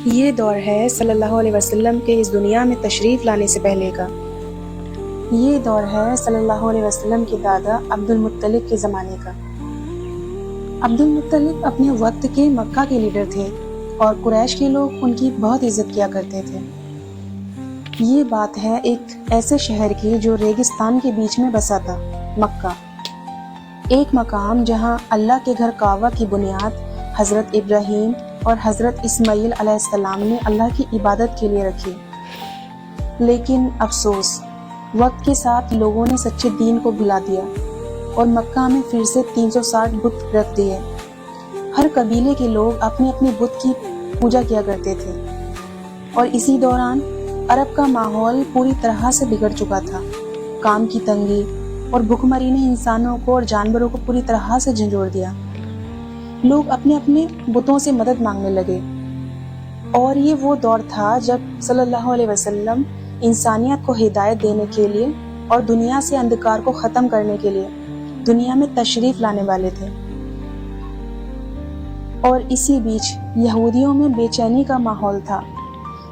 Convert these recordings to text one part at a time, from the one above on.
یہ دور ہے صلی اللہ علیہ وسلم کے اس دنیا میں تشریف لانے سے پہلے کا۔ یہ دور ہے صلی اللہ علیہ وسلم کے دادا عبد المطلب کے زمانے کا۔ عبد المطلب اپنے وقت کے مکہ کے لیڈر تھے اور قریش کے لوگ ان کی بہت عزت کیا کرتے تھے۔ یہ بات ہے ایک ایسے شہر کی جو ریگستان کے بیچ میں بسا تھا، مکہ، ایک مقام جہاں اللہ کے گھر کعبہ کی بنیاد حضرت ابراہیم اور حضرت اسماعیل علیہ السلام نے اللہ کی عبادت کے لیے رکھی۔ لیکن افسوس، وقت کے ساتھ لوگوں نے سچے دین کو بھلا دیا اور مکہ میں پھر سے 360 بت رکھ دیے۔ ہر قبیلے کے لوگ اپنے اپنے بت کی پوجا کیا کرتے تھے، اور اسی دوران عرب کا ماحول پوری طرح سے بگڑ چکا تھا۔ کام کی تنگی اور بھوک مری نے انسانوں کو اور جانوروں کو پوری طرح سے جھنجھوڑ دیا۔ لوگ اپنے اپنے بتوں سے مدد مانگنے لگے، اور یہ وہ دور تھا جب صلی اللہ علیہ وسلم انسانیت کو ہدایت دینے کے لیے اور دنیا سے اندھکار کو ختم کرنے کے لیے دنیا میں تشریف لانے والے تھے۔ اور اسی بیچ یہودیوں میں بے چینی کا ماحول تھا۔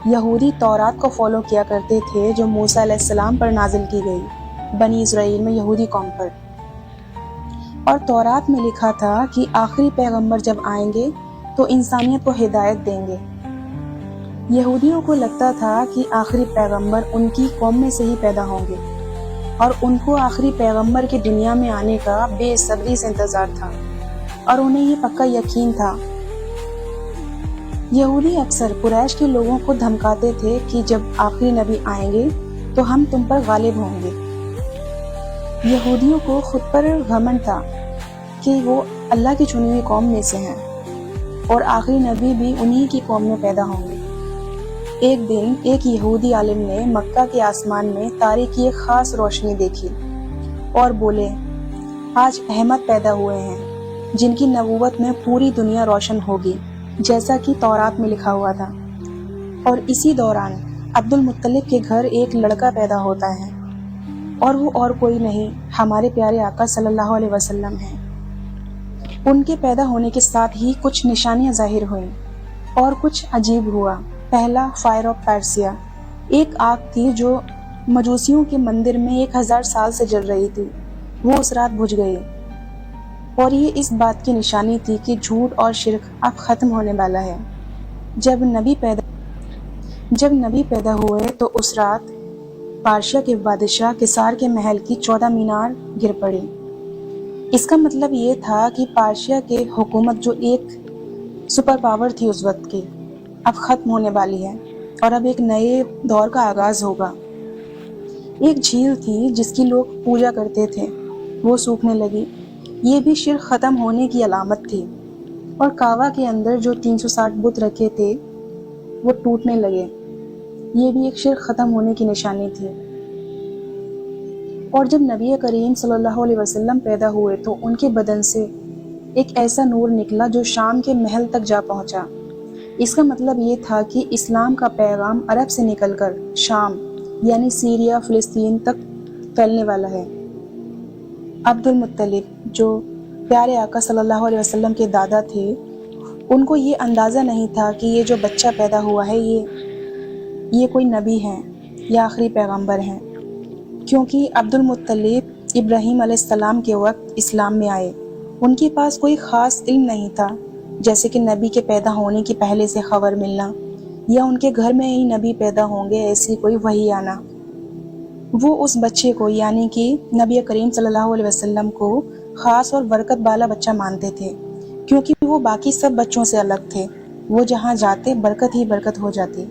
یہودی تورات کو فالو کیا کرتے تھے جو موسیٰ علیہ السلام پر نازل کی گئی، بنی اسرائیل میں یہودی قوم پر۔ اور تورات میں لکھا تھا کہ آخری پیغمبر جب آئیں گے تو انسانیت کو ہدایت دیں گے۔ یہودیوں کو لگتا تھا کہ آخری پیغمبر ان کی قوم میں سے ہی پیدا ہوں گے، اور ان کو آخری پیغمبر کے دنیا میں آنے کا بے صبری سے انتظار تھا، اور انہیں یہ پکا یقین تھا۔ یہودی اکثر قریش کے لوگوں کو دھمکاتے تھے کہ جب آخری نبی آئیں گے تو ہم تم پر غالب ہوں گے۔ یہودیوں کو خود پر گھمنڈ تھا کہ وہ اللہ کی چنی ہوئی قوم میں سے ہیں، اور آخری نبی بھی انہی کی قوم میں پیدا ہوں گے۔ ایک دن ایک یہودی عالم نے مکہ کے آسمان میں تارے کی ایک خاص روشنی دیکھی اور بولے، آج احمد پیدا ہوئے ہیں جن کی نبوت میں پوری دنیا روشن ہوگی، جیسا کہ تورات میں لکھا ہوا تھا۔ اور اسی دوران عبد المطلب کے گھر ایک لڑکا پیدا ہوتا ہے، اور وہ اور کوئی نہیں، ہمارے پیارے آقا صلی اللہ علیہ وسلم ہیں۔ ان کے پیدا ہونے کے ساتھ ہی کچھ نشانیاں ظاہر ہوئیں اور کچھ عجیب ہوا۔ پہلا، فائر آف پرسیا، ایک آگ تھی جو مجوسیوں کے مندر میں 1000 سال سے جل رہی تھی، وہ اس رات بجھ گئی، اور یہ اس بات کی نشانی تھی کہ جھوٹ اور شرک اب ختم ہونے والا ہے۔ جب نبی پیدا ہوئے تو اس رات پارشیا کے بادشاہ کسار کے محل کی 14 مینار گر پڑی۔ اس کا مطلب یہ تھا کہ پارشیا کے حکومت جو ایک سپر پاور تھی اس وقت کی، اب ختم ہونے والی ہے، اور اب ایک نئے دور کا آغاز ہوگا۔ ایک جھیل تھی جس کی لوگ پوجا کرتے تھے، وہ سوکھنے لگی، یہ بھی شرک ختم ہونے کی علامت تھی۔ اور کعبہ کے اندر جو 360 بت رکھے تھے وہ ٹوٹنے لگے، یہ بھی ایک شرک ختم ہونے کی نشانی تھی۔ اور جب نبی کریم صلی اللہ علیہ وسلم پیدا ہوئے تو ان کے بدن سے ایک ایسا نور نکلا جو شام کے محل تک جا پہنچا۔ اس کا مطلب یہ تھا کہ اسلام کا پیغام عرب سے نکل کر شام یعنی سیریا، فلسطین تک پھیلنے والا ہے۔ عبد المطلب جو پیارے آقا صلی اللہ علیہ وسلم کے دادا تھے، ان کو یہ اندازہ نہیں تھا کہ یہ جو بچہ پیدا ہوا ہے یہ کوئی نبی ہے یا آخری پیغمبر ہیں، کیونکہ عبد المطلب ابراہیم علیہ السلام کے وقت اسلام میں آئے۔ ان کے پاس کوئی خاص علم نہیں تھا، جیسے کہ نبی کے پیدا ہونے کی پہلے سے خبر ملنا، یا ان کے گھر میں ہی نبی پیدا ہوں گے ایسی کوئی وحی آنا۔ وہ اس بچے کو یعنی کہ نبی کریم صلی اللہ علیہ وسلم کو خاص اور برکت والا بچہ مانتے تھے، کیونکہ وہ باقی سب بچوں سے الگ تھے، وہ جہاں جاتے برکت ہی برکت ہو جاتی۔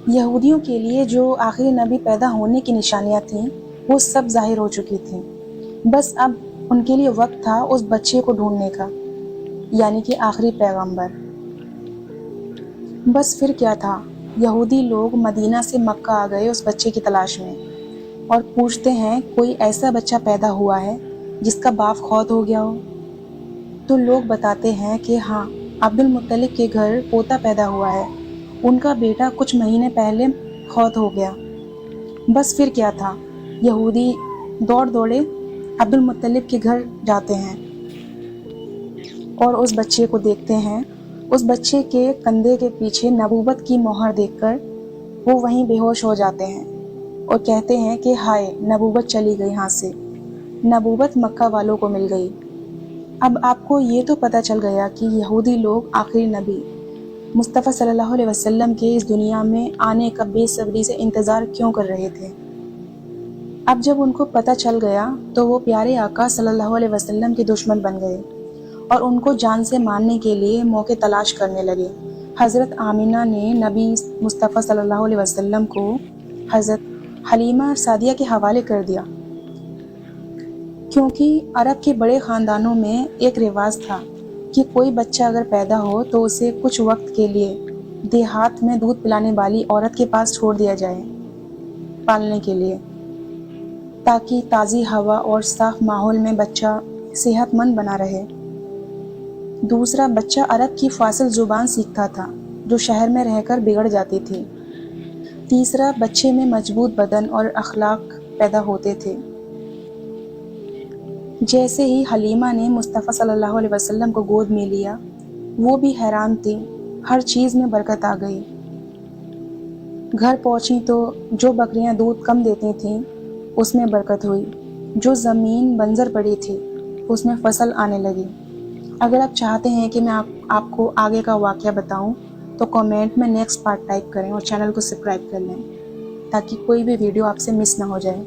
یہودیوں کے لیے جو آخری نبی پیدا ہونے کی نشانیاں تھیں وہ سب ظاہر ہو چکی تھیں، بس اب ان کے لیے وقت تھا اس بچے کو ڈھونڈنے کا، یعنی کہ آخری پیغمبر۔ بس پھر کیا تھا، یہودی لوگ مدینہ سے مکہ آ گئے اس بچے کی تلاش میں، اور پوچھتے ہیں کوئی ایسا بچہ پیدا ہوا ہے جس کا باپ فوت ہو گیا ہو؟ تو لوگ بتاتے ہیں کہ ہاں، عبد المطلب کے گھر پوتا پیدا ہوا ہے، ان کا بیٹا کچھ مہینے پہلے فوت ہو گیا۔ بس پھر کیا تھا، یہودی دوڑے عبد المطلب کے گھر جاتے ہیں اور اس بچے کو دیکھتے ہیں، اس بچے کے کندھے کے پیچھے نبوت کی مہر دیکھ کر وہ وہیں بے ہوش ہو جاتے ہیں اور کہتے ہیں کہ ہائے، نبوت چلی گئی ہاتھ سے، نبوت مکہ والوں کو مل گئی۔ اب آپ کو یہ تو پتہ چل گیا کہ یہودی لوگ آخری نبی مصطفیٰ صلی اللہ علیہ وسلم کے اس دنیا میں آنے کا بے صبری سے انتظار کیوں کر رہے تھے۔ اب جب ان کو پتہ چل گیا تو وہ پیارے آقا صلی اللہ علیہ وسلم کے دشمن بن گئے اور ان کو جان سے مارنے کے لیے موقع تلاش کرنے لگے۔ حضرت آمینہ نے نبی مصطفیٰ صلی اللہ علیہ وسلم کو حضرت حلیمہ سعدیہ کے حوالے کر دیا، کیونکہ عرب کے بڑے خاندانوں میں ایک رواج تھا کہ کوئی بچہ اگر پیدا ہو تو اسے کچھ وقت کے لیے دیہات میں دودھ پلانے والی عورت کے پاس چھوڑ دیا جائے پالنے کے لیے، تاکہ تازی ہوا اور صاف ماحول میں بچہ صحت مند بنا رہے۔ دوسرا، بچہ عرب کی فاصل زبان سیکھتا تھا جو شہر میں رہ کر بگڑ جاتی تھی۔ تیسرا، بچے میں مضبوط بدن اور اخلاق پیدا ہوتے تھے۔ جیسے ہی حلیمہ نے مصطفیٰ صلی اللہ علیہ وسلم کو گود میں لیا، وہ بھی حیران تھی، ہر چیز میں برکت آ گئی۔ گھر پہنچی تو جو بکریاں دودھ کم دیتی تھیں اس میں برکت ہوئی، جو زمین بنجر پڑی تھی اس میں فصل آنے لگی۔ اگر آپ چاہتے ہیں کہ میں آپ کو آگے کا واقعہ بتاؤں تو کمنٹ میں نیکسٹ پارٹ ٹائپ کریں اور چینل کو سبسکرائب کر لیں تاکہ کوئی بھی ویڈیو آپ سے مس نہ ہو جائے۔